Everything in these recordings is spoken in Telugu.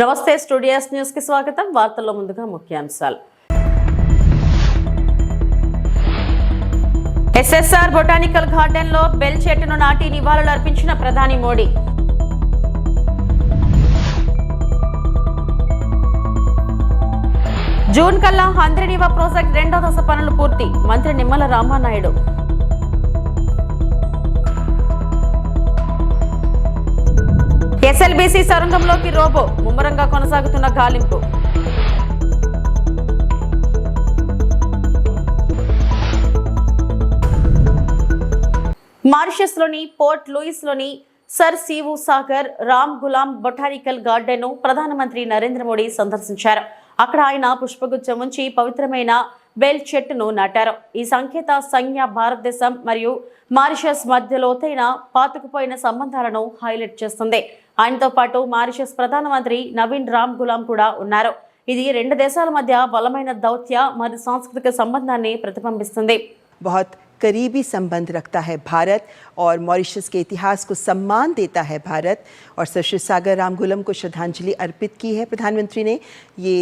నమస్తే స్టూడియోస్ న్యూస్ కి స్వాగతం. వార్తల్లో ముందుగా ముఖ్యాంశాలు. ఎస్ఎస్ఆర్ బొటానికల్ గార్డెన్ లో బెల్ చెట్టును నాటి నివాళులు అర్పించిన ప్రధాని మోడీ. జూన్ కల్లా హంద్రీనీవా ప్రాజెక్ట్ రెండో దశ పనులు పూర్తి, మంత్రి నిమ్మల రామానాయుడు. ఎస్ఎల్బీసీ సొరంగంలోకి రోబో, ముమ్మరంగా కొనసాగుతున్న గాలింపు. మారిషస్ లోని పోర్ట్ లూయిస్ లోని sir Seewoosagur Ramgoolam botanical garden ను ప్రధానమంత్రి నరేంద్ర మోడీ సందర్శించారు. అక్కడ ఆయన పుష్పగుచ్చం ఉంచి పవిత్రమైన బెల్ చెట్టును నాటారు. ఈ సంకేత సంజ్ఞ భారతదేశం మరియు మారిషస్ మధ్య లోతైన పాతుకుపోయిన సంబంధాలను హైలైట్ చేస్తుంది. ఆయనతో పాటు మారిషస్ ప్రధానమంత్రి నవీన్ రామ్ గులాం కూడా ఉన్నారు. ఇది రెండు దేశాల మధ్య బలమైన దౌత్య మరియు సాంస్కృతిక సంబంధాన్ని ప్రతిబింబిస్తుంది. बहुत करीबी संबंध रखता है भारत और मॉरिशस के इतिहास को सम्मान देता है भारत। और सर शिव सागर रामगुलम को श्रद्धांजलि अर्पित की है प्रधानमंत्री ने। ये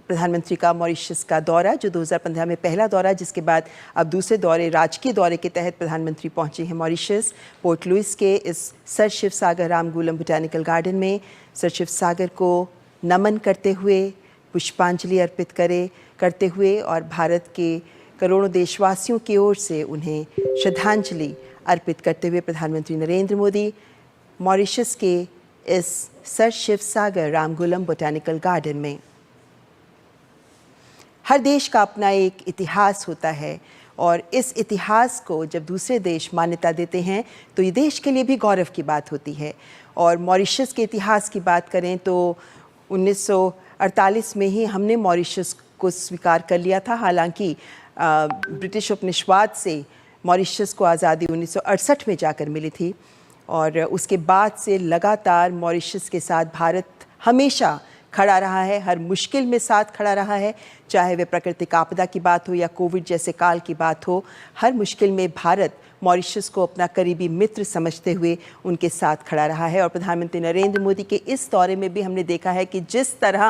प्रधानमंत्री का मॉरिशस का दौरा जो 2015 में पहला दौरा, जिसके बाद अब दूसरे दौरे राजकीय दौरे के तहत प्रधानमंत्री पहुंचे हैं मॉरिशस। पोर्ट लुइस के इस सर शिव सागर रामगुलम बोटानिकल गार्डन में सर शिव सागर को नमन करते हुए, पुष्पांजलि अर्पित करते हुए और भारत के करोड़ों देशवासियों की ओर से उन्हें श्रद्धांजलि अर्पित करते हुए प्रधानमंत्री नरेंद्र मोदी मॉरिशस के इस सर शिव सागर रामगुलम बोटानिकल गार्डन में। हर देश का अपना एक इतिहास होता है और इस इतिहास को जब दूसरे देश मान्यता देते हैं तो ये देश के लिए भी गौरव की बात होती है। और मॉरिशस के इतिहास की बात करें तो 1948 में ही हमने मॉरिशस को स्वीकार कर लिया था। हालांकि ब्रिटिश उपनिवेशवाद से मॉरिशस को आज़ादी 1968 में जाकर मिली थी और उसके बाद से लगातार मॉरिशस के साथ भारत हमेशा खड़ा रहा है, हर मुश्किल में साथ खड़ा रहा है। चाहे वे प्राकृतिक आपदा की बात हो या कोविड जैसे काल की बात हो, हर मुश्किल में भारत मॉरिशस को अपना करीबी मित्र समझते हुए उनके साथ खड़ा रहा है। और प्रधानमंत्री नरेंद्र मोदी के इस दौरे में भी हमने देखा है कि जिस तरह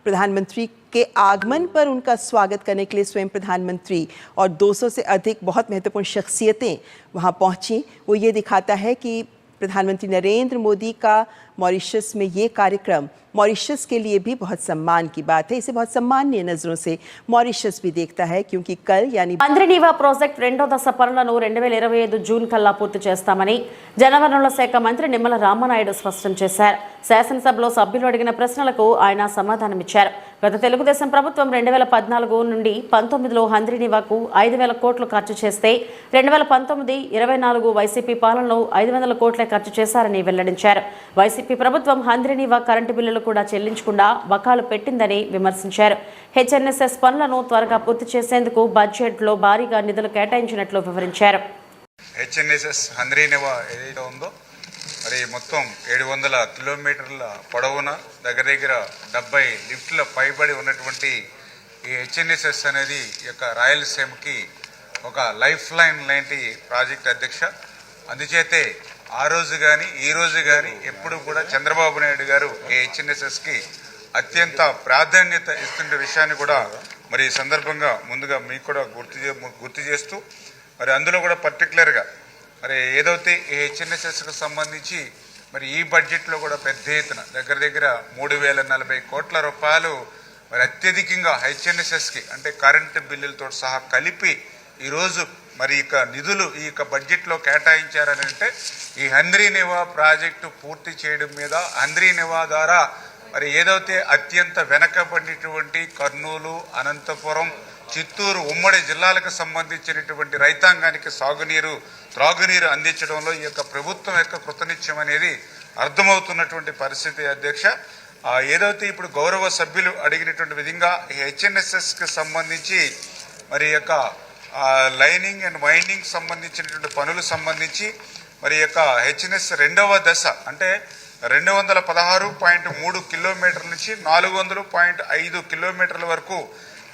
प्रधानमंत्री के आगमन पर उनका स्वागत करने के लिए स्वयं प्रधानमंत्री और 200 से अधिक बहुत महत्वपूर्ण शख्सियतें वहां पहुंची, वो ये दिखाता है कि प्रधानमंत्री नरेंद्र मोदी का मॉरिशस में ये कार्यक्रम मॉरिशस के लिए भी बहुत सम्मान की बात है। इसे बहुत सम्मानीय नजरों से मॉरिशस भी देखता है क्योंकि कल यानी హంద్రీనీవా ప్రాజెక్ట్ రెండో దశ పనులను 2025 జూన్ కల్లా పూర్తి చేస్తామని జలవనరుల శాఖ మంత్రి నిమ్మల రామానాయుడు స్పష్టం చేశారు. శాసనసభలో సభ్యులు అడిగిన ప్రశ్నలకు ఆయన సమాధానమిచ్చారు. గత తెలుగుదేశం ప్రభుత్వం 2014 నుండి 19లో హంద్రీనీవాకు 5,000 కోట్లు ఖర్చు చేస్తే 2019-24 వైసీపీ పాలనలో 500 కోట్లే ఖర్చు చేశారని వెల్లడించారు. వైసీపీ ప్రభుత్వం హంద్రీనీవా కరెంటు బిల్లులు కూడా చెల్లించకుండా బకాలు పెట్టిందని విమర్శించారు. హెచ్ఎన్ఎస్ఎస్ పనులను త్వరగా పూర్తి చేసేందుకు బడ్జెట్లో భారీగా నిధులు కేటాయించినట్లు వివరించారు. హెచ్ఎన్ఎస్ఎస్ హంద్రీనీవా ఏదైతే ఉందో మరి మొత్తం 700 కిలోమీటర్ల పొడవున దగ్గర 70 లిఫ్ట్ల పైబడి ఉన్నటువంటి ఈ హెచ్ఎన్ఎస్ఎస్ అనేది ఈ యొక్క రాయలసీమకి ఒక లైఫ్ లైన్ లాంటి ప్రాజెక్ట్ అధ్యక్ష. అందుచేతే ఆ రోజు కానీ ఈ రోజు కానీ ఎప్పుడు కూడా చంద్రబాబు నాయుడు గారు ఈ హెచ్ఎన్ఎస్ఎస్కి అత్యంత ప్రాధాన్యత ఇస్తున్న విషయాన్ని కూడా మరి ఈ సందర్భంగా ముందుగా మీకు కూడా గుర్తు చేస్తూ మరి అందులో కూడా పర్టికులర్గా మరి ఏదైతే ఈ హెచ్ఎన్ఎస్ఎస్కి సంబంధించి మరి ఈ బడ్జెట్లో కూడా పెద్ద ఎత్తున దగ్గర 3,040 కోట్ల రూపాయలు మరి అత్యధికంగా హెచ్ఎన్ఎస్ఎస్కి అంటే కరెంటు బిల్లులతో సహా కలిపి ఈరోజు మరి ఇక నిధులు ఈ యొక్క బడ్జెట్లో కేటాయించారని అంటే ఈ హంద్రీనీవా ప్రాజెక్టు పూర్తి చేయడం మీద హంద్రీనీవా ద్వారా మరి ఏదైతే అత్యంత వెనకబడినటువంటి కర్నూలు, అనంతపురం, చిత్తూరు ఉమ్మడి జిల్లాలకు సంబంధించినటువంటి రైతాంగానికి సాగునీరు, త్రాగునీరు అందించడంలో ఈ యొక్క ప్రభుత్వం యొక్క కృతనిశ్చయం అనేది అర్థమవుతున్నటువంటి పరిస్థితి అధ్యక్ష. ఏదైతే ఇప్పుడు గౌరవ సభ్యులు అడిగినటువంటి విధంగా హెచ్ఎన్ఎస్ఎస్కి సంబంధించి మరి యొక్క లైనింగ్ అండ్ వైండింగ్ సంబంధించినటువంటి పనులు సంబంధించి మరి యొక్క హెచ్ఎన్ఎస్ రెండవ దశ అంటే 216.3 కిలోమీటర్ల నుంచి 400.5 కిలోమీటర్ల వరకు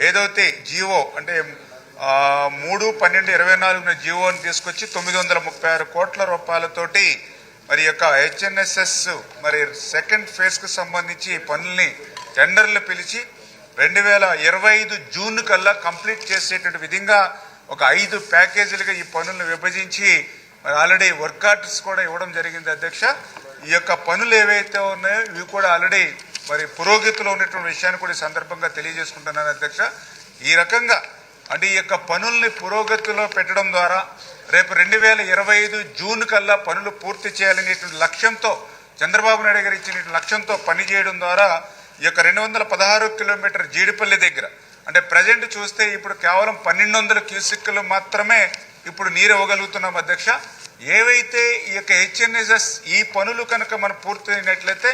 ఏదైతే జీవో అంటే 3/12/24 జీవోని తీసుకొచ్చి 936 కోట్ల రూపాయలతోటి మరి యొక్క హెచ్ఎన్ఎస్ఎస్ మరి సెకండ్ ఫేజ్కు సంబంధించి పనుల్ని టెండర్లు పిలిచి 2025 జూన్ కల్లా కంప్లీట్ చేసేటువంటి విధంగా ఒక 5 ప్యాకేజీలుగా ఈ పనులను విభజించి మరి ఆల్రెడీ వర్క్ ఆర్డర్స్ కూడా ఇవ్వడం జరిగింది అధ్యక్ష. ఈ యొక్క పనులు ఏవైతే ఉన్నాయో ఇవి కూడా ఆల్రెడీ మరి పురోగతిలో ఉన్నటువంటి విషయాన్ని కూడా ఈ సందర్భంగా తెలియజేసుకుంటున్నాను అధ్యక్ష. ఈ రకంగా అంటే ఈ యొక్క పనుల్ని పురోగతిలో పెట్టడం ద్వారా రేపు 2025 జూన్ కల్లా పనులు పూర్తి చేయాలనేటువంటి లక్ష్యంతో చంద్రబాబు నాయుడు గారు ఇచ్చిన లక్ష్యంతో పనిచేయడం ద్వారా ఈ యొక్క 216 కిలోమీటర్ జీడిపల్లి దగ్గర అంటే ప్రజెంట్ చూస్తే ఇప్పుడు కేవలం 1200 క్యూసెక్కులు మాత్రమే ఇప్పుడు నీరు ఇవ్వగలుగుతున్నాం అధ్యక్ష. ఏవైతే ఈ యొక్క హెచ్ఎన్ఎస్ఎస్ ఈ పనులు కనుక మనం పూర్తి అయినట్లయితే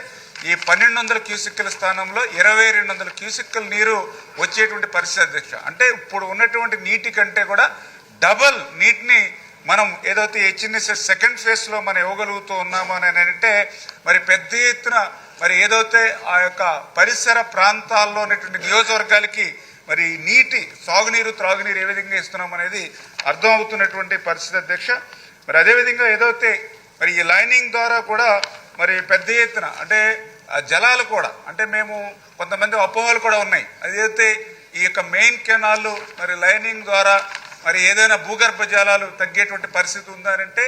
ఈ 1200 క్యూసెక్కుల స్థానంలో 2200 క్యూసెక్కుల నీరు వచ్చేటువంటి పరిస్థితి అధ్యక్ష. అంటే ఇప్పుడు ఉన్నటువంటి నీటి కంటే కూడా డబల్ నీటిని మనం ఏదైతే హెచ్ఎన్ఎస్ఎస్ సెకండ్ ఫేజ్ లో మనం ఇవ్వగలుగుతూ ఉన్నామో అని అంటే మరి పెద్ద ఎత్తున మరి ఏదైతే ఆ యొక్క పరిసర ప్రాంతాల్లో ఉన్నటువంటి నియోజకవర్గాలకి మరి నీటి సాగునీరు త్రాగునీరు ఏ విధంగా ఇస్తున్నాం అనేది అర్థం అవుతున్నటువంటి పరిస్థితి అధ్యక్ష. మరి అదేవిధంగా ఏదైతే మరి ఈ లైనింగ్ ద్వారా కూడా మరి పెద్ద ఎత్తున అంటే జలాలు కూడా అంటే మేము కొంతమంది అపోహలు కూడా ఉన్నాయి. అదైతే ఈ యొక్క మెయిన్ కెనాల్ మరి లైనింగ్ ద్వారా మరి ఏదైనా భూగర్భ జలాలు తగ్గేటువంటి పరిస్థితి ఉందనంటే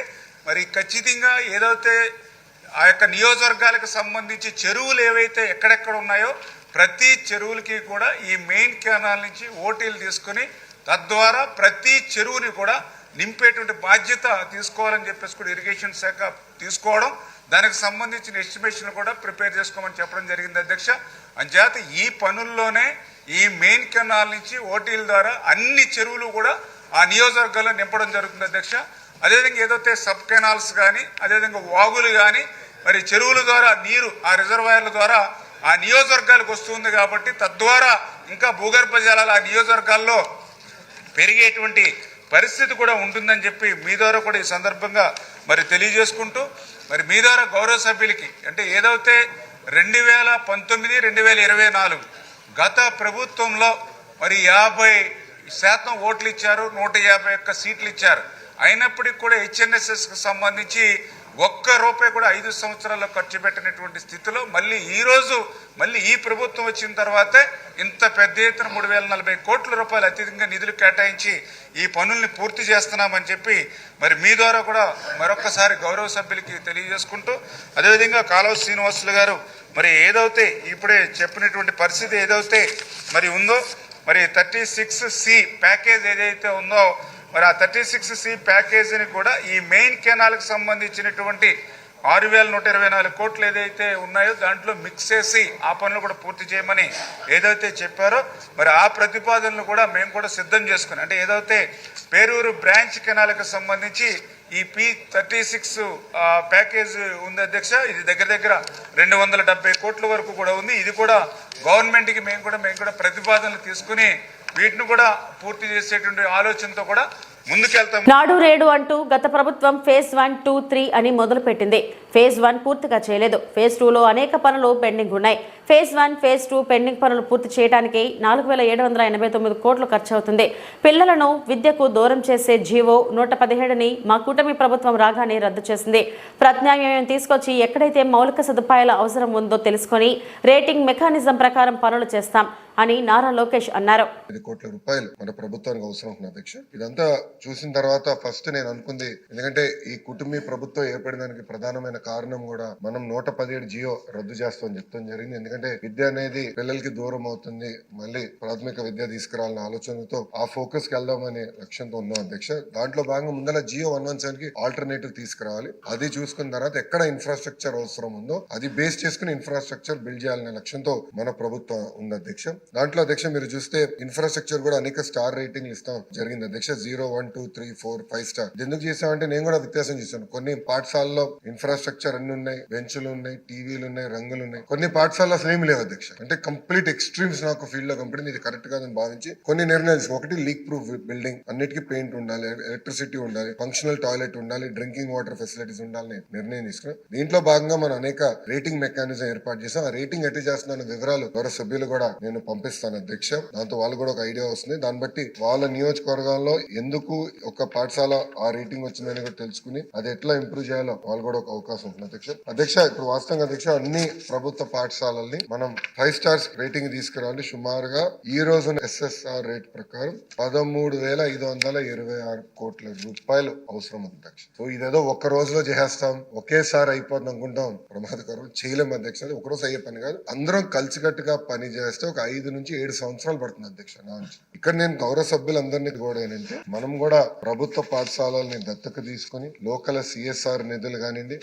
మరి ఖచ్చితంగా ఏదైతే ఆ యొక్క నియోజకవర్గాలకు సంబంధించి చెరువులు ఏవైతే ఎక్కడెక్కడ ఉన్నాయో ప్రతి చెరువులకి కూడా ఈ మెయిన్ కెనాల్ నుంచి ఓటీలు తీసుకుని తద్వారా ప్రతి చెరువుని కూడా నింపేటువంటి బాధ్యత తీసుకోవాలని చెప్పేసి కూడా ఇరిగేషన్ శాఖ తీసుకోవడం, దానికి సంబంధించిన ఎస్టిమేషన్ కూడా ప్రిపేర్ చేసుకోమని చెప్పడం జరిగింది అధ్యక్ష. అంచేత ఈ పనుల్లోనే ఈ మెయిన్ కెనాల్ నుంచి ఓటీల ద్వారా అన్ని చెరువులు కూడా ఆ నియోజకవర్గాల్లో నింపడం జరుగుతుంది అధ్యక్ష. అదేవిధంగా ఏదైతే సబ్ కెనాల్స్ కానీ అదేవిధంగా వాగులు కానీ మరి చెరువుల ద్వారా నీరు ఆ రిజర్వాయర్ల ద్వారా ఆ నియోజకవర్గాలకు వస్తుంది కాబట్టి తద్వారా ఇంకా భూగర్భ జలాలు ఆ నియోజకవర్గాల్లో పెరిగేటువంటి పరిస్థితి కూడా ఉంటుందని చెప్పి మీ ద్వారా కూడా ఈ సందర్భంగా మరి తెలియజేసుకుంటూ మరి మీ ద్వారా గౌరవ సభ్యులకి అంటే ఏదైతే 2019, 2024 గత ప్రభుత్వంలో మరి 50% ఓట్లు ఇచ్చారు, 151 సీట్లు ఇచ్చారు. అయినప్పటికీ కూడా హెచ్ఎన్ఎస్ఎస్కి సంబంధించి ఒక్క రూపాయి కూడా 5 సంవత్సరాల్లో ఖర్చు పెట్టినటువంటి స్థితిలో మళ్ళీ ఈ రోజు మళ్ళీ ఈ ప్రభుత్వం వచ్చిన తర్వాతే ఇంత పెద్ద ఎత్తున 3040 కోట్ల రూపాయలు అత్యధికంగా నిధులు కేటాయించి ఈ పనుల్ని పూర్తి చేస్తున్నామని చెప్పి మరి మీ ద్వారా కూడా మరొకసారి గౌరవ సభ్యులకి తెలియజేసుకుంటూ అదేవిధంగా కాలువ శ్రీనివాసులు గారు మరి ఏదైతే ఇప్పుడే చెప్పినటువంటి పరిస్థితి ఏదైతే మరి ఉందో మరి 36C ప్యాకేజ్ ఏదైతే ఉందో మరి ఆ 36C ప్యాకేజీని కూడా ఈ మెయిన్ కెనాల్కి సంబంధించినటువంటి 6124 కోట్లు ఏదైతే ఉన్నాయో దాంట్లో మిక్స్ చేసి ఆ పనులు కూడా పూర్తి చేయమని ఏదైతే చెప్పారో మరి ఆ ప్రతిపాదనలు కూడా మేము కూడా సిద్ధం చేసుకుని అంటే ఏదైతే పేరూరు బ్రాంచ్ కెనాల్కి సంబంధించి ఈ P36 ప్యాకేజ్ ఉంది అధ్యక్ష. ఇది దగ్గర దగ్గర 270 కోట్ల వరకు కూడా ఉంది. ఇది కూడా గవర్నమెంట్కి మేము కూడా ప్రతిపాదనలు తీసుకుని వీటిని కూడా పూర్తి చేసేటువంటి ఆలోచనతో కూడా ముందుకెళ్తాం. నాడు రేడు అంటూ గత ప్రభుత్వం ఫేజ్ 1, 2, 3 అని మొదలుపెట్టింది. ఫేజ్ 1 పూర్తిగా చేయలేదు. ఫేజ్ 2లో అనేక పనులు పెండింగ్ ఉన్నాయి. ఫేజ్ 1, ఫేజ్ 2 పెండింగ్ పనులు పూర్తి చేయడానికి 4789 కోట్లు ఖర్చు అవుతుంది. పిల్లలను విద్యకు దూరం చేసే జీవో 117ని మా కూటమి ప్రభుత్వం రాగానే రద్దు చేసింది. ప్రత్యామ్నాయం తీసుకొచ్చి ఎక్కడైతే మౌలిక సదుపాయాల అవసరం ఉందో తెలుసుకొని రేటింగ్ మెకానిజం ప్రకారం పనులు చేస్తాం అని నారా లోకేష్ అన్నారు. 10 కోట్ల రూపాయలు మన ప్రభుత్వానికి అవసరం ఉంది అధ్యక్ష. ఇదంతా చూసిన తర్వాత ఫస్ట్ నేను అనుకుంది, ఎందుకంటే ఈ కుటుంబీ ప్రభుత్వం ఏర్పడడానికి ప్రధానమైన కారణం కూడా మనం 117 జియో రద్దు చేస్తామని చెప్తాం జరిగింది. ఎందుకంటే విద్య అనేది పిల్లలకి దూరం అవుతుంది, మళ్ళీ ప్రాథమిక విద్య తీసుకురావాలన్న ఆలోచనతో ఆ ఫోకస్ కి వెళ్దామనే లక్ష్యంతో ఉన్నాం అధ్యక్ష. దాంట్లో భాగంగా ముందర జియో 117 కి ఆల్టర్నేటివ్ తీసుకురావాలి. అది చూసుకున్న తర్వాత ఎక్కడ ఇన్ఫ్రాస్ట్రక్చర్ అవసరం ఉందో అది బేస్ చేసుకుని ఇన్ఫ్రాస్ట్రక్చర్ బిల్డ్ చేయాలనే లక్ష్యంతో మన ప్రభుత్వం ఉంది అధ్యక్ష. దాంట్లో అధ్యక్ష మీరు చూస్తే ఇన్ఫ్రాస్ట్రక్చర్ కూడా అనేక స్టార్ రేటింగ్ ఇస్తాం జరిగింది అధ్యక్ష. 0, 1, 2, 3, 4, 5 స్టార్. ఎందుకు చేసామంటే నేను కూడా వ్యత్యాసం చేశాను. కొన్ని పాఠశాలలో ఇన్ఫ్రాస్ట్రక్చర్ అన్ని ఉన్నాయి, బెంచ్లు ఉన్నాయి, టీవీలు ఉన్నాయి, రంగులు ఉన్నాయి. కొన్ని పాఠశాలలో అసలు ఏమి లేవు అధ్యక్ష. అంటే కంప్లీట్ ఎక్స్ట్రీమ్స్ నాకు ఫీల్డ్ లో కంపెనీ ఇది కరెక్ట్ కాదని భావించి కొన్ని నిర్ణయాలు. ఒకటి లీక్ ప్రూఫ్ బిల్డింగ్, అన్నిటికీ పెయింట్ ఉండాలి, ఎలక్ట్రిసిటీ ఉండాలి, ఫంక్షనల్ టాయిలెట్ ఉండాలి, డ్రింకింగ్ వాటర్ ఫెసిలిటీస్ ఉండాలని నిర్ణయం తీసుకున్నాం. దీంట్లో భాగంగా మనం అనేక రేటింగ్ మెకానిజం ఏర్పాటు చేసాం. ఆ రేటింగ్ ఎట్టి చేస్తున్న వివరాలు గౌరవ సభ్యులు కూడా నేను పంపిస్తాను అధ్యక్ష. దాంతో వాళ్ళు కూడా ఒక ఐడియా వస్తుంది. దాన్ని బట్టి వాళ్ళ నియోజకవర్గాల్లో ఎందుకు ఒక పాఠశాల ఆ రేటింగ్ వచ్చిందని కూడా తెలుసుకుని అది ఎట్లా ఇంప్రూవ్ చేయాలో వాళ్ళు కూడా ఒక అవకాశం ఉంటుంది అధ్యక్ష ఇప్పుడు వాస్తవంగా అధ్యక్ష అన్ని ప్రభుత్వ పాఠశాలల్ని మనం 5 స్టార్స్ రేటింగ్ తీసుకురావాలి. సుమారుగా ఈ రోజు SSR రేట్ ప్రకారం 13,526 కోట్ల రూపాయలు అవసరం ఉంది అధ్యక్ష. సో ఇదేదో ఒక్క రోజులో చేస్తాం, ఒకేసారి అయిపోతుంది అనుకుంటాం, ప్రమాదకరం. చేయలేము అధ్యక్ష. ఒక రోజు అయ్యే పని కాదు. అందరం కలిసికట్టుగా పని చేస్తే ఒక 5 నుంచి 7 సంవత్సరాలు పడుతుంది అధ్యక్ష. ఇక్కడ నేను గౌరవ సభ్యులందరినీ కూడా ఏంటంటే మనం కూడా ప్రభుత్వ పాఠశాలల్ని దత్తత తీసుకుని లోకల్ CSR నిధులు కానివ్వండి,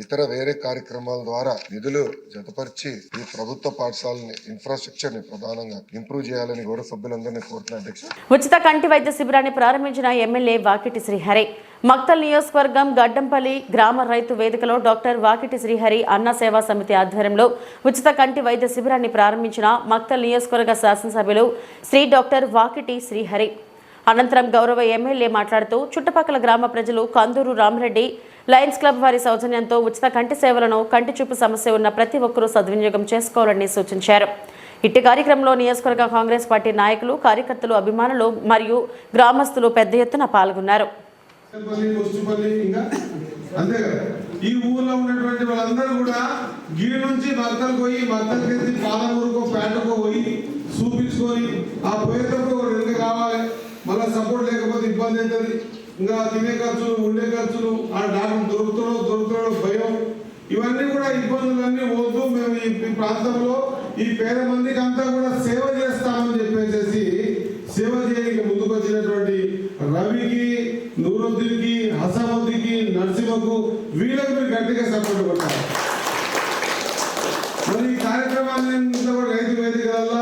ఇతర వేరే కార్యక్రమాల ద్వారా నిధులు జతపరిచి ఈ ప్రభుత్వ పాఠశాలని ఇన్ఫ్రాస్ట్రక్చర్ ని ప్రధానంగా ఇంప్రూవ్ చేయాలని గౌరవ సభ్యులందరినీ కోరుతున్నా అధ్యక్ష. ఉచిత కంటి వైద్య శిబిరాన్ని ప్రారంభించిన ఎమ్మెల్యే వాకిటి శ్రీహరి. మక్తల్ నియోజకవర్గం గడ్డంపల్లి గ్రామ రైతు వేదికలో డాక్టర్ వాకిటి శ్రీహరి అన్న సేవా సమితి ఆధ్వర్యంలో ఉచిత కంటి వైద్య శిబిరాన్ని ప్రారంభించిన మక్తల్ నియోజకవర్గ శాసనసభ్యులు శ్రీ డాక్టర్ వాకిటి శ్రీహరి. అనంతరం గౌరవ ఎమ్మెల్యే మాట్లాడుతూ చుట్టుపక్కల గ్రామ ప్రజలు కందూరు రామరెడ్డి లయన్స్ క్లబ్ వారి సౌజన్యంతో ఉచిత కంటి సేవలను కంటి చూపు సమస్య ఉన్న ప్రతి ఒక్కరూ సద్వినియోగం చేసుకోవాలని సూచించారు. ఇట్టి కార్యక్రమంలో నియోజకవర్గ కాంగ్రెస్ పార్టీ నాయకులు, కార్యకర్తలు, అభిమానులు మరియు గ్రామస్తులు పెద్ద ఎత్తున పాల్గొన్నారు. ఈ ఊర్లో ఉన్నటువంటి వాళ్ళందరూ కూడా గిరి నుంచి మక్కలు పోయి మక్కలకి పాలమూరుకో పేటకో పోయి చూపించుకొని ఆ పోయేటప్పుడు రెండు కావాలి. మళ్ళీ సపోర్ట్ లేకపోతే ఇబ్బంది అవుతుంది. ఇంకా తినే ఖర్చులు, ఉండే ఖర్చులు, ఆ డాక్టర్ దొరుకుతాడో భయం, ఇవన్నీ కూడా ఇబ్బందులన్నీ వద్దు. మేము ఈ ప్రాంతంలో ఈ పేద మందికి అంతా కూడా సేవ చేస్తామని చెప్పేసి సేవ చేయడానికి ముందుకు వచ్చినటువంటి రవికి, నూరుద్దీన్కి, హసముద్దీన్కి, నరసింహకు, వీళ్ళకి మీరు గట్టిగా సపోర్ట్ కొట్టాలి. మరి ఈ కార్యక్రమాన్ని రైతు వేదిక వల్ల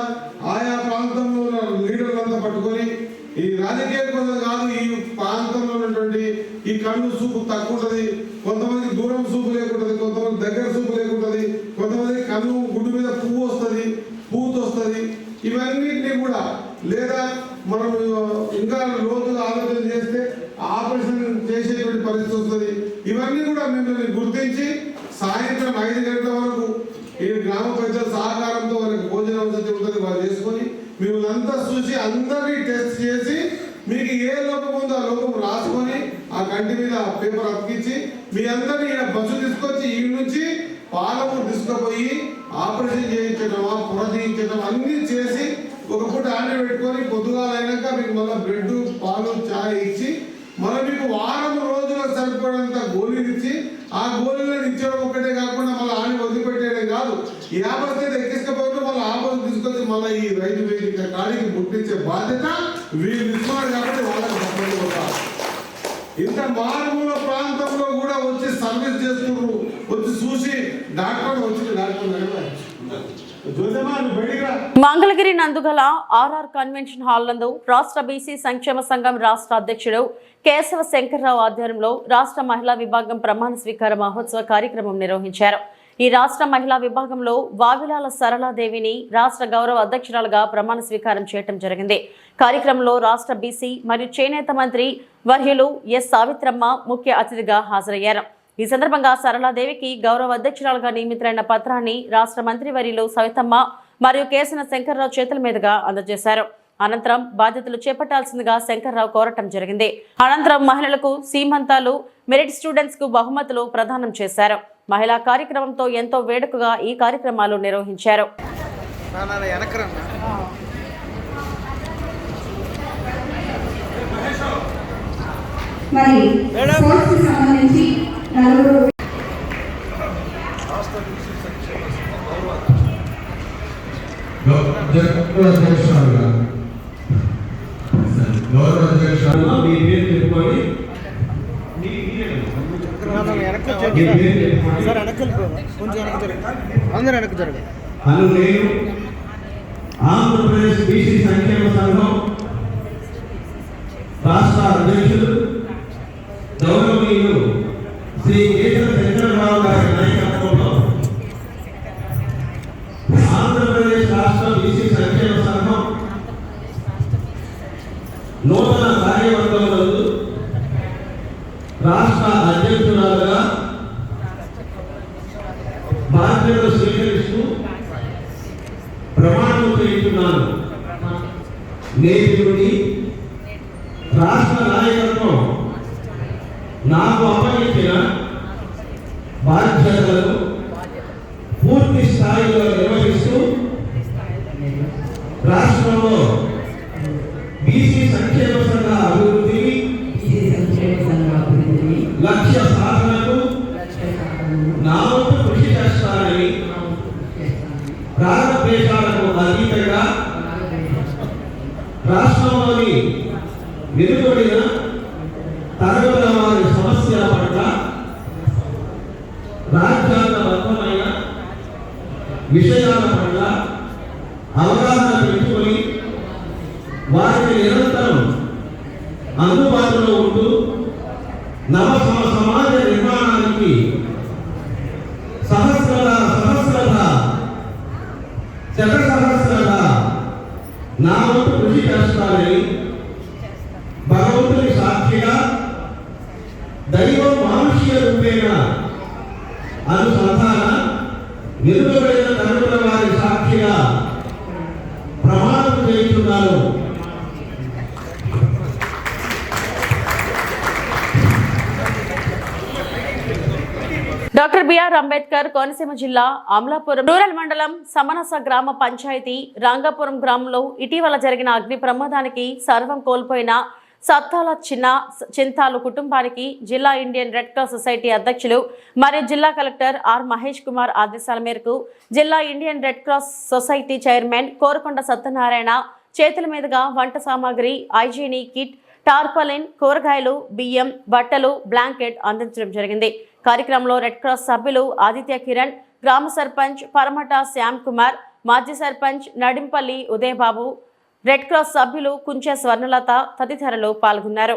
ఆయా ప్రాంతంలో లీడర్లంతా పట్టుకొని ఈ రాజకీయ కోసం కాదు, ఈ ప్రాంతంలో ఉన్నటువంటి ఈ కళ్ళు చూపు తక్కువ ఉంటుంది, కొంతమందికి దూరం చూపు లేకుంటుంది, కొంతమంది దగ్గర చూపు లేకుంటుంది, కొంతమంది కన్ను గుడ్డు మీద పువ్వు వస్తుంది, పూత వస్తుంది. ఇవన్నిటినీ కూడా లేదా మనం ఇంకా లోతుగా ఆలోచన చేస్తే ఆపరేషన్ చేసేటువంటి పరిస్థితి వస్తుంది. ఇవన్నీ కూడా మిమ్మల్ని గుర్తించి సాయంత్రం 5 గంటల వరకు ఈ గ్రామ ప్రజల సహకారంతో వారికి భోజన వసతి ఉంటుంది, వాళ్ళు చేసుకొని మిమ్మల్ని అంతా చూసి అందరినీ టెస్ట్ చేసి మీకు ఏ లోపం ఉందో ఆ లోపం రాసుకొని ఆ కంటి మీద పేపర్ అతికించి మీ అందరినీ ఈయన బస్సు తీసుకొచ్చి ఈ నుంచి పాలమూరు తీసుకుపోయి ఆపరేషన్ చేయించడం, పొర చేయించడం అన్ని చేసి ఒక పూట ఆంటీ పెట్టుకొని పొద్దుగాల అయినాక మీకు మళ్ళీ బ్రెడ్, పాలు, చాయ్ ఇచ్చి మళ్ళీ మీకు వారం రోజులకు సరిపడంత గోళీలు ఇచ్చి ఆ గోళీలను ఇచ్చడం ఒకటే కాకుండా మళ్ళీ ఆని వదిలిపెట్టేయడం కాదు, ఈ ఆపస్థితి ఎక్కించకపోతే మళ్ళీ ఆపద తీసుకొచ్చి మళ్ళీ ఈ రైతు వేదిక కాడికి పుట్టించే బాధ్యత వీళ్ళు ఇస్తున్నారు. కాబట్టి వాళ్ళకి సపోర్ట్ కొట్టాలి. ఇంత మారుమూల ప్రాంతంలో కూడా వచ్చి సర్వీస్ చేస్తున్నారు, వచ్చి చూసి డాక్టర్ వచ్చి డాక్టర్ మంగళగిరి నందుగల ఆర్ఆర్ కన్వెన్షన్ హాల్ నందు రాష్ట్ర బీసీ సంక్షేమ సంఘం రాష్ట్ర అధ్యక్షుడు కేశవ శంకర్రావు ఆధ్వర్యంలో రాష్ట్ర మహిళా విభాగం ప్రమాణ స్వీకార మహోత్సవ కార్యక్రమం నిర్వహించారు. ఈ రాష్ట్ర మహిళా విభాగంలో వావిలాల సరళాదేవిని రాష్ట్ర గౌరవ అధ్యక్షురాలుగా ప్రమాణ స్వీకారం చేయడం జరిగింది. కార్యక్రమంలో రాష్ట్ర బీసీ మరియు చేనేత మంత్రి వర్యులు ఎస్ సావిత్రమ్మ ముఖ్య అతిథిగా హాజరయ్యారు. ఈ సందర్భంగా సరళాదేవికి గౌరవ అధ్యక్షురాలుగా నియమితులైన పత్రాన్ని రాష్ట్ర మంత్రి వర్యులు సవితమ్మ మరియు కేసన శంకర్రావు చేతుల మీదుగా అందజేశారు. అనంతరం బాధ్యతలు చేపట్టాల్సిందిగా శంకర్రావు కోరటం జరిగింది. అనంతరం మహిళలకు సీమంతాలు, మెరిట్ స్టూడెంట్స్ కు బహుమతులు ప్రదానం చేశారు. మహిళా కార్యక్రమంతో ఎంతో వేడుకగా ఈ కార్యక్రమాలు నిర్వహించారు. ఆంధ్రప్రదేశ్ బీసీ సంక్షేమ సంఘం రాష్ట్ర అధ్యక్షులు గౌరవనీయులు శ్రీ కేశవ శంకరరావు గారి నాయకత్వంలో ఆంధ్రప్రదేశ్ రాష్ట్ర బీసీ సంక్షేమ సంఘం నూతన కార్యవర్గంలో రాష్ట్ర అధ్యక్షురాలుగా బాధ్యతలు స్వీకరిస్తూ ప్రమాణం చేస్తున్నాను. నేటి నుండి రాష్ట్ర నాయకత్వం నాకు అప్పగించిన బాధ్యతలను పూర్తి స్థాయిలో నిర్వహిస్తూ రాష్ట్రంలో బీసీ సంక్షేమ సంఘ అభివృద్ధిని లక్ష్య సాధనకు నా వంతు కృషి చేస్తానని ప్రారంభేశాలకు అతీతంగా రాష్ట్రంలోని వెలువడిన తరగతుల వారి సమస్యల పట్ల రాజ్యాంగబద్ధమైన విషయాల పట్ల అవగాహన పెంచుకొని వారికి నిరంతరం అందుబాటులో ఉంటూ సమాజ నిర్మాణానికి సహస్రత నా వంతు కృషి చేస్తానని భగవంతుని సాక్షిగా దైవం మానుష్య రూపేణ అనుసంధాన వెలువబడిన తరుణుల వారి సాక్షిగా ప్రమాణం చేస్తున్నారు. డాక్టర్ బిఆర్ అంబేద్కర్ కోనసీమ జిల్లా అమలాపురం రూరల్ మండలం సమనస గ్రామ పంచాయతీ రంగాపురం గ్రామంలో ఇటీవల జరిగిన అగ్ని ప్రమాదానికి సర్వం కోల్పోయిన సత్తాల చింతాలు కుటుంబానికి జిల్లా ఇండియన్ రెడ్ క్రాస్ సొసైటీ అధ్యక్షులు మరియు జిల్లా కలెక్టర్ ఆర్ మహేష్ కుమార్ ఆదేశాల మేరకు జిల్లా Indian red cross society chairman Korukonda Satyanarayana చేతుల మీదుగా వంట సామాగ్రి, హైజీని కిట్, టార్పాలిన్, కూరగాయలు, బియ్యం, బట్టలు, బ్లాంకెట్ అందించడం జరిగింది. కార్యక్రమంలో రెడ్ క్రాస్ సభ్యులు ఆదిత్య కిరణ్, గ్రామ సర్పంచ్ పరమట శ్యామ్ కుమార్, మాజీ సర్పంచ్ నడింపల్లి ఉదయబాబు, రెడ్ క్రాస్ సభ్యులు కుంచె స్వర్ణలత తదితరులు పాల్గొన్నారు.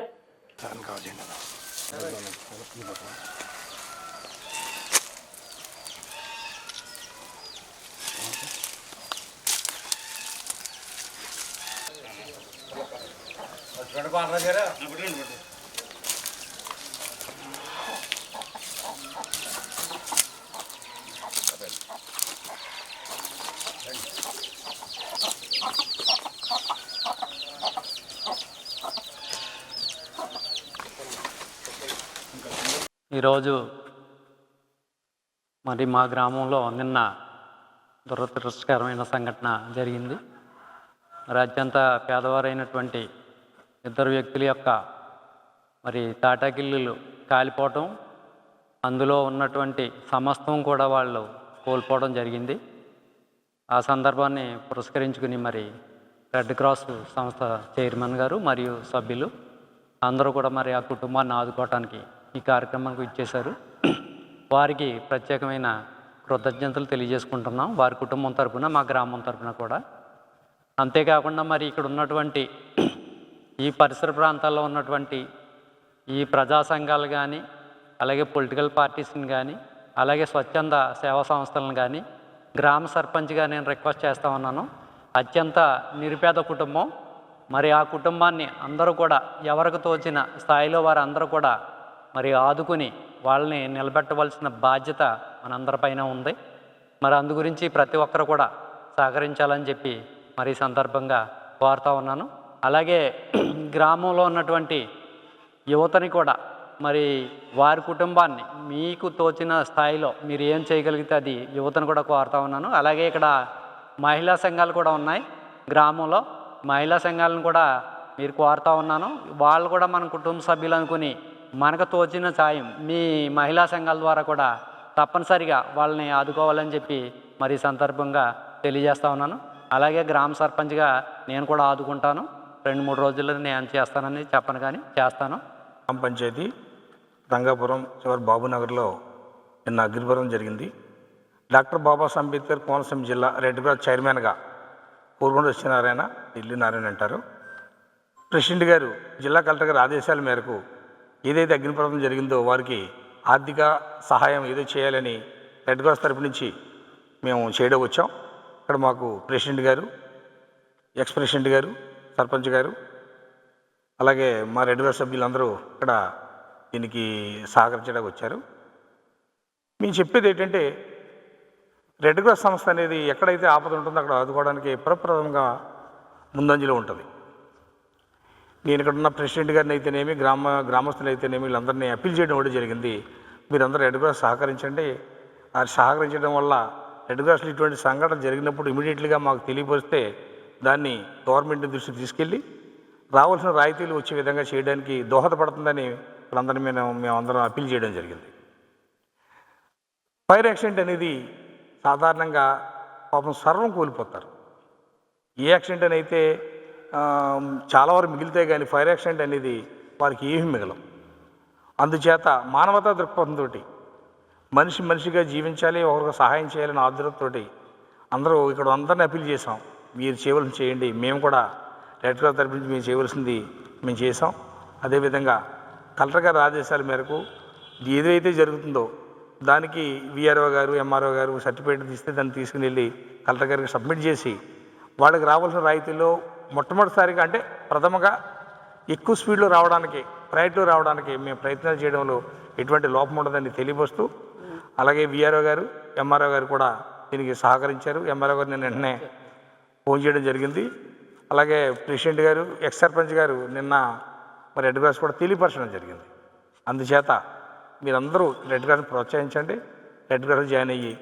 ఈరోజు మరి మా గ్రామంలో నిన్న దురదృష్టకరమైన సంఘటన జరిగింది. మరి అత్యంత పేదవారైనటువంటి ఇద్దరు వ్యక్తుల యొక్క మరి తాటాకిల్లులు కాలిపోవటం, అందులో ఉన్నటువంటి సమస్తం కూడా వాళ్ళు కోల్పోవడం జరిగింది. ఆ సందర్భాన్ని పురస్కరించుకుని మరి రెడ్ క్రాస్ సంస్థ చైర్మన్ గారు మరియు సభ్యులు అందరూ కూడా మరి ఆ కుటుంబాన్ని ఆదుకోవటానికి ఈ కార్యక్రమానికి ఇచ్చేశారు. వారికి ప్రత్యేకమైన కృతజ్ఞతలు తెలియజేసుకుంటున్నాం, వారి కుటుంబం తరపున, మా గ్రామం తరపున కూడా. అంతేకాకుండా మరి ఇక్కడ ఉన్నటువంటి ఈ పరిసర ప్రాంతాల్లో ఉన్నటువంటి ఈ ప్రజా సంఘాలు కానీ, అలాగే పొలిటికల్ పార్టీస్ని కానీ, అలాగే స్వచ్ఛంద సేవా సంస్థలను కానీ గ్రామ సర్పంచ్గా నేను రిక్వెస్ట్ చేస్తా ఉన్నాను. అత్యంత నిరుపేద కుటుంబం, మరి ఆ కుటుంబాన్ని అందరూ కూడా ఎవరికి తోచిన స్థాయిలో వారు అందరూ కూడా మరి ఆదుకుని వాళ్ళని నిలబెట్టవలసిన బాధ్యత మనందరిపైన ఉంది. మరి అందు గురించి ప్రతి ఒక్కరు కూడా సహకరించాలని చెప్పి మరి ఈ సందర్భంగా కోరుతా ఉన్నాను. అలాగే గ్రామంలో ఉన్నటువంటి యువతని కూడా మరి వారి కుటుంబాన్ని మీకు తోచిన స్థాయిలో మీరు ఏం చేయగలిగితే అది యువతను కూడా కోరుతా ఉన్నాను. అలాగే ఇక్కడ మహిళా సంఘాలు కూడా ఉన్నాయి గ్రామంలో, మహిళా సంఘాలను కూడా మీరు కోరుతా ఉన్నాను. వాళ్ళు కూడా మన కుటుంబ సభ్యులు అనుకుని మనకు తోచిన సాయం మీ మహిళా సంఘాల ద్వారా కూడా తప్పనిసరిగా వాళ్ళని ఆదుకోవాలని చెప్పి మరి ఈ సందర్భంగా తెలియజేస్తా ఉన్నాను. అలాగే గ్రామ సర్పంచ్గా నేను కూడా ఆదుకుంటాను. 2-3 రోజుల్లో నేను చేస్తానని చెప్పను, కానీ చేస్తాను. గ్రామ పంచాయతీ రంగాపురం చివరి బాబునగర్లో నిన్న అగ్నిపర్వం జరిగింది. డాక్టర్ బాబాసాహెబ్ అంబేద్కర్ కోనసీమ జిల్లా రెడ్ క్రాస్ చైర్మన్గా కోరకొండ సత్యనారాయణ, ఢిల్లీ నారాయణ అంటారు. ప్రెసిడెంట్ గారు జిల్లా కలెక్టర్ గారి ఆదేశాల మేరకు ఏదైతే అగ్నిపర్వం జరిగిందో వారికి ఆర్థిక సహాయం ఏదో చేయాలని రెడ్ క్రాస్ తరపు నుంచి మేము చేయడం వచ్చాం. ఇక్కడ మాకు ప్రెసిడెంట్ గారు, ఎక్స్ ప్రెసిడెంట్ గారు, సర్పంచ్ గారు, అలాగే మా రెడ్ క్రాస్ సభ్యులందరూ ఇక్కడ దీనికి సహకరించడానికి వచ్చారు. మేము చెప్పేది ఏంటంటే, రెడ్ క్రాస్ సంస్థ అనేది ఎక్కడైతే ఆపద ఉంటుందో అక్కడ ఆదుకోవడానికి ప్రప్రథమంగా ముందంజలో ఉంటుంది. నేను ఇక్కడ ఉన్న ప్రెసిడెంట్ గారిని అయితేనేమి, గ్రామస్తులు అయితేనేమి, వీళ్ళందరినీ అప్పీల్ చేయడం కూడా జరిగింది. మీరందరూ రెడ్ క్రాస్ సహకరించండి. అది సహకరించడం వల్ల రెడ్ క్రాస్లో ఇటువంటి సంఘటన జరిగినప్పుడు ఇమీడియట్లీగా మాకు తెలియపరిస్తే దాన్ని గవర్నమెంట్ దృష్టికి తీసుకెళ్ళి రావాల్సిన రాయితీలు వచ్చే విధంగా చేయడానికి దోహదపడుతుందని వాళ్ళందరినీ మేమందరం అప్పీల్ చేయడం జరిగింది. ఫైర్ యాక్సిడెంట్ అనేది సాధారణంగా పాపం సర్వం కోల్పోతారు. ఏ యాక్సిడెంట్ అని అయితే చాలా వరకు మిగిలితే కానీ ఫైర్ యాక్సిడెంట్ అనేది వారికి ఏమీ మిగలం. అందుచేత మానవతా దృక్పథంతో మనిషిగా జీవించాలి, ఒకరికి సహాయం చేయాలని ఆదరణతో అందరినీ అప్పీల్ చేసాం. మీరు చేయవలసింది చేయండి, మేము కూడా రెడ్ క్రాస్ తరపు నుంచి మేము చేయవలసింది మేము చేసాం. అదేవిధంగా కలెక్టర్ గారి ఆదేశాల మేరకు ఏదైతే జరుగుతుందో దానికి విఆర్ఓ గారు, ఎంఆర్ఓ గారు సర్టిఫికేట్ తీస్తే దాన్ని తీసుకుని వెళ్ళి కలెక్టర్ గారికి సబ్మిట్ చేసి వాళ్ళకి రావాల్సిన రాయితీలో మొట్టమొదటిసారిగా అంటే ప్రథమగా ఎక్కువ స్పీడ్లో రావడానికి, ప్రయారిటీలో రావడానికి మేము ప్రయత్నాలు చేయడంలో ఎటువంటి లోపం ఉండదని తెలియపరుస్తూ, అలాగే విఆర్ఓ గారు, ఎంఆర్ఓ గారు కూడా దీనికి సహకరించారు. ఎంఆర్ఓ గారు నేను వెంటనే ఫోన్ చేయడం జరిగింది. అలాగే ప్రెసిడెంట్ గారు, ఎక్స్ సర్పంచ్ గారు నిన్న మరి రెడ్ క్రాస్ కూడా తెలియపరచడం జరిగింది. అందుచేత మీరందరూ రెడ్ క్రాస్ని ప్రోత్సహించండి. రెడ్ క్రాస్ జాయిన్ అయ్యి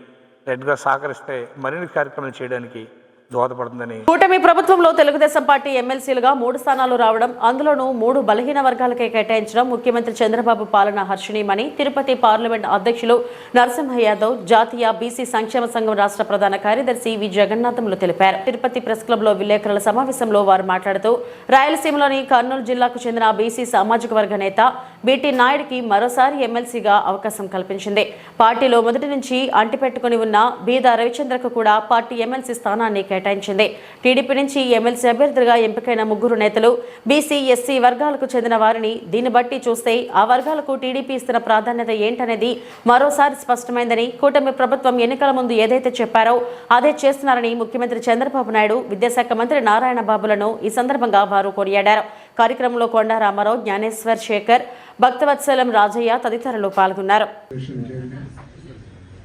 రెడ్ క్రాస్ సహకరిస్తే మరిన్ని కార్యక్రమాలు చేయడానికి దోహదపడుతుందని. కూటమి ప్రభుత్వంలో తెలుగుదేశం పార్టీ ఎమ్మెల్సీలుగా 3 స్థానాలు రావడం, అందులోనూ 3 బలహీన వర్గాలకే కేటాయించడం ముఖ్యమంత్రి చంద్రబాబు పాలన హర్షణీయమని తిరుపతి పార్లమెంట్ అధ్యక్షులు నరసింహ యాదవ్, జాతీయ బీసీ సంక్షేమ సంఘం రాష్ట్ర ప్రధాన కార్యదర్శి వి జగన్నాథములు తెలిపారు. తిరుపతి ప్రెస్ క్లబ్లో విలేకరుల సమావేశంలో వారు మాట్లాడుతూ, రాయలసీమలోని కర్నూలు జిల్లాకు చెందిన బీసీ సామాజిక వర్గ నేత బీటీ నాయుడికి మరోసారి ఎమ్మెల్సీగా అవకాశం కల్పించింది. పార్టీలో మొదటి నుంచి అంటిపెట్టుకుని ఉన్న బీదా రవిచంద్రకు కూడా పార్టీ ఎమ్మెల్సీ స్థానాన్ని కేటాయించింది. టీడీపీ నుంచి ఎమ్మెల్సీ అభ్యర్థిగా ఎంపికైన 3 నేతలు బీసీ, ఎస్సీ వర్గాలకు చెందిన వారిని. దీన్ని బట్టి చూస్తే ఆ వర్గాలకు టీడీపీ ఇస్తున్న ప్రాధాన్యత ఏంటనేది మరోసారి స్పష్టమైందని, కూటమి ప్రభుత్వం ఎన్నికల ముందు ఏదైతే చెప్పారో అదే చేస్తున్నారని ముఖ్యమంత్రి చంద్రబాబు నాయుడు, విద్యాశాఖ మంత్రి నారాయణ బాబులను ఈ సందర్భంగా వారు కొనియాడారు. కార్యక్రమంలో కొండా రామారావు, జ్ఞానేశ్వర్ శేఖర్, భక్తవత్సలం రాజయ్య తదితరులు పాల్గొన్నారు.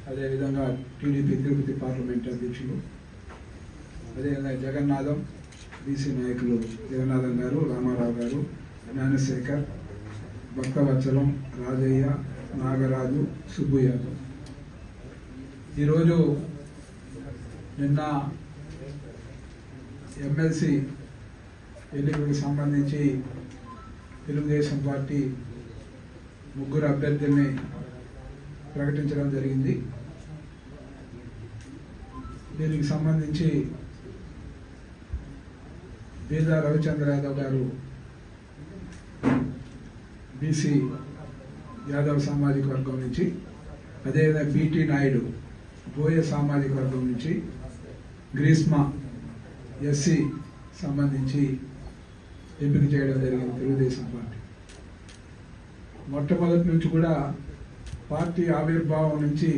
అదేవిధంగా టీడీపీ తిరుపతి పార్లమెంట్ అధ్యక్షులు, అదేవిధంగా జగన్నాథం బీసీ నాయకులు జగన్నాథం గారు, రామారావు గారు, జ్ఞానశేఖర్, భక్తవత్సలం రాజయ్య, నాగరాజు, సుబ్బు యాదవ్. ఈరోజు నిన్న ఎమ్మెల్సీ ఎన్నికలకు సంబంధించి తెలుగుదేశం పార్టీ 3 అభ్యర్థుల్ని ప్రకటించడం జరిగింది. దీనికి సంబంధించి బీదా రవిచంద్ర యాదవ్ గారు బీసీ యాదవ్ సామాజిక వర్గం నుంచి, అదేవిధంగా బీటీ నాయుడు బోయ సామాజిక వర్గం నుంచి, గ్రీష్మ ఎస్సీ సంబంధించి ఎంపిక చేయడం జరిగింది తెలుగుదేశం పార్టీ. మొట్టమొదటి నుంచి కూడా పార్టీ ఆవిర్భావం నుంచి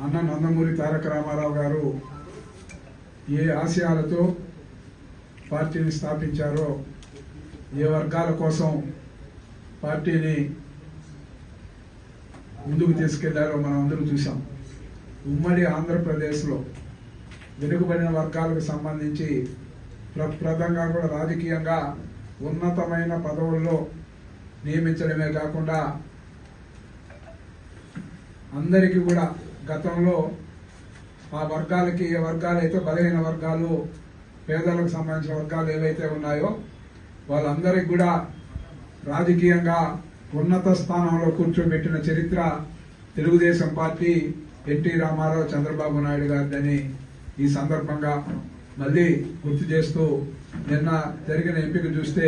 అన్న నందమూరి తారక రామారావు గారు ఏ ఆశయాలతో పార్టీని స్థాపించారో, ఏ వర్గాల కోసం పార్టీని ముందుకు తీసుకెళ్లారో మనం అందరూ చూసాం. ఉమ్మడి ఆంధ్రప్రదేశ్లో వెనుకబడిన వర్గాలకు సంబంధించి ప్రప్రదంగా కూడా రాజకీయంగా ఉన్నతమైన పదవుల్లో నియమించడమే కాకుండా అందరికీ కూడా గతంలో ఆ వర్గాలకి, ఏ వర్గాలైతే బలహీన వర్గాలు, పేదలకు సంబంధించిన వర్గాలు ఏవైతే ఉన్నాయో వాళ్ళందరికీ కూడా రాజకీయంగా ఉన్నత స్థానంలో కూర్చోబెట్టిన చరిత్ర తెలుగుదేశం పార్టీ, ఎన్టీ రామారావు, చంద్రబాబు నాయుడు గారిదని ఈ సందర్భంగా మళ్ళీ గుర్తు చేస్తూ, నిన్న జరిగిన ఎంపిక చూస్తే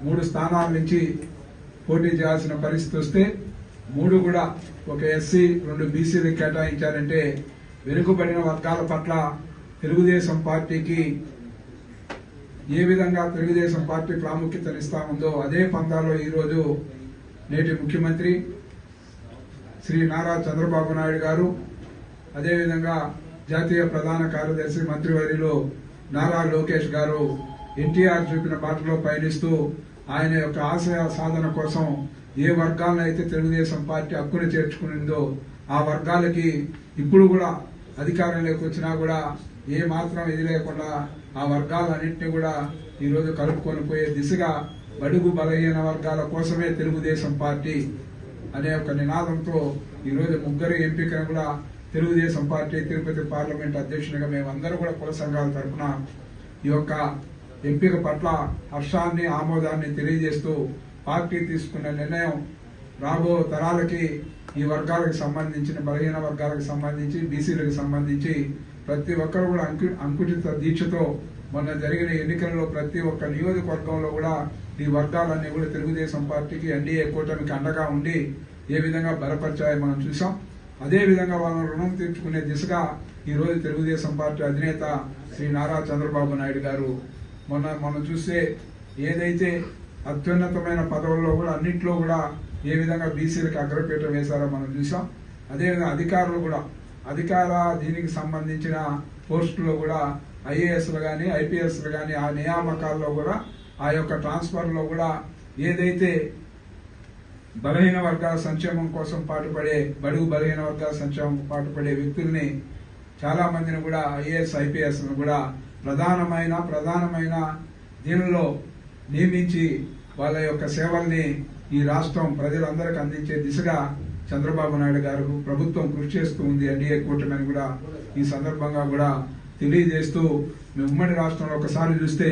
3 స్థానాల నుంచి పోటీ చేయాల్సిన పరిస్థితి వస్తే 3 కూడా ఒక ఎస్సీ, 2 బీసీలు కేటాయించారంటే వెనుకబడిన వర్గాల పట్ల తెలుగుదేశం పార్టీకి ఏ విధంగా తెలుగుదేశం పార్టీ ప్రాముఖ్యతనిస్తా ఉందో అదే పందాలో ఈరోజు నేటి ముఖ్యమంత్రి శ్రీ నారా చంద్రబాబు నాయుడు గారు, అదేవిధంగా జాతీయ ప్రధాన కార్యదర్శి మంత్రివర్యులు నారా లోకేష్ గారు ఎన్టీఆర్ చూపిన బాటలో పయనిస్తూ ఆయన యొక్క ఆశయ సాధన కోసం ఏ వర్గాలను అయితే తెలుగుదేశం పార్టీ హక్కును చేర్చుకునిందో ఆ వర్గాలకి ఇప్పుడు కూడా అధికారంలోకి వచ్చినా కూడా ఏ మాత్రం ఇది లేకుండా ఆ వర్గాలన్నింటినీ కూడా ఈరోజు కలుపుకొని పోయే దిశగా బడుగు బలహీన వర్గాల కోసమే తెలుగుదేశం పార్టీ అనే ఒక నినాదంతో ఈరోజు ముగ్గురు ఎంపికను కూడా తెలుగుదేశం పార్టీ తిరుపతి పార్లమెంట్ అధ్యక్షునిగా మేమందరూ కూడా కుల సంఘాల తరఫున ఈ యొక్క ఎంపిక పట్ల హర్షాన్ని ఆమోదాన్ని తెలియజేస్తూ పార్టీ తీసుకున్న నిర్ణయం రాబో తరాలకి ఈ వర్గాలకు సంబంధించిన బలహీన వర్గాలకు సంబంధించి బీసీలకు సంబంధించి ప్రతి ఒక్కరు కూడా అంకుచిత దీక్షతో మొన్న జరిగిన ఎన్నికల్లో ప్రతి ఒక్క నియోజకవర్గంలో కూడా ఈ వర్గాలన్నీ కూడా తెలుగుదేశం పార్టీకి ఎన్డీఏ కూటమికి అండగా ఉండి ఏ విధంగా బలపరిచాయో మనం చూసాం. అదే విధంగా వాళ్ళ రుణం తీర్చుకునే దిశగా ఈ రోజు తెలుగుదేశం పార్టీ అధినేత శ్రీ నారా చంద్రబాబు నాయుడు గారు మనం చూస్తే ఏదైతే అత్యున్నతమైన పదవుల్లో కూడా అన్నింటిలో కూడా ఏ విధంగా బీసీలకు అగ్రపీఠ వేశారో మనం చూసాం. అదేవిధంగా అధికారులు కూడా దీనికి సంబంధించిన పోస్టులో కూడా ఐఏఎస్లు కానీ ఐపీఎస్లు కానీ ఆ నియామకాల్లో కూడా ఆ యొక్క ట్రాన్స్ఫర్లో కూడా ఏదైతే బలహీన వర్గాల సంక్షేమం కోసం పాటుపడే బడుగు బలహీన వర్గాల సంక్షేమం పాటుపడే వ్యక్తుల్ని చాలా మందిని కూడా ఐఏఎస్ ఐపీఎస్లను కూడా ప్రధానమైన దీనిలో నియమించి వాళ్ళ యొక్క సేవల్ని ఈ రాష్ట్రం ప్రజలందరికీ అందించే దిశగా చంద్రబాబు నాయుడు గారు ప్రభుత్వం కృషి చేస్తూ ఉంది ఎన్డీఏ కూటమి కూడా ఈ సందర్భంగా కూడా తెలియజేస్తూ ఉమ్మడి రాష్ట్రంలో ఒకసారి చూస్తే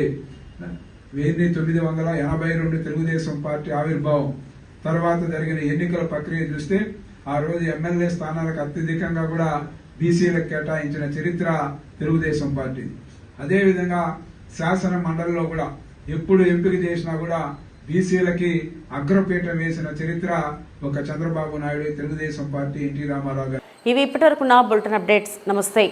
1982 తెలుగుదేశం పార్టీ ఆవిర్భావం తర్వాత జరిగిన ఎన్నికల ప్రక్రియ చూస్తే ఆ రోజు ఎమ్మెల్యే స్థానాలకు అత్యధికంగా కూడా బీసీలకు కేటాయించిన చరిత్ర తెలుగుదేశం పార్టీ. అదేవిధంగా శాసన మండలిలో కూడా ఎప్పుడు ఎంపిక చేసినా కూడా బీసీలకి అగ్రపీఠం వేసిన చరిత్ర ఒక చంద్రబాబు నాయుడు తెలుగుదేశం పార్టీ ఎన్టీ రామారావు గారు. ఇవి ఇప్పటివరకు నా బులెటిన్ అప్డేట్స్. నమస్తే.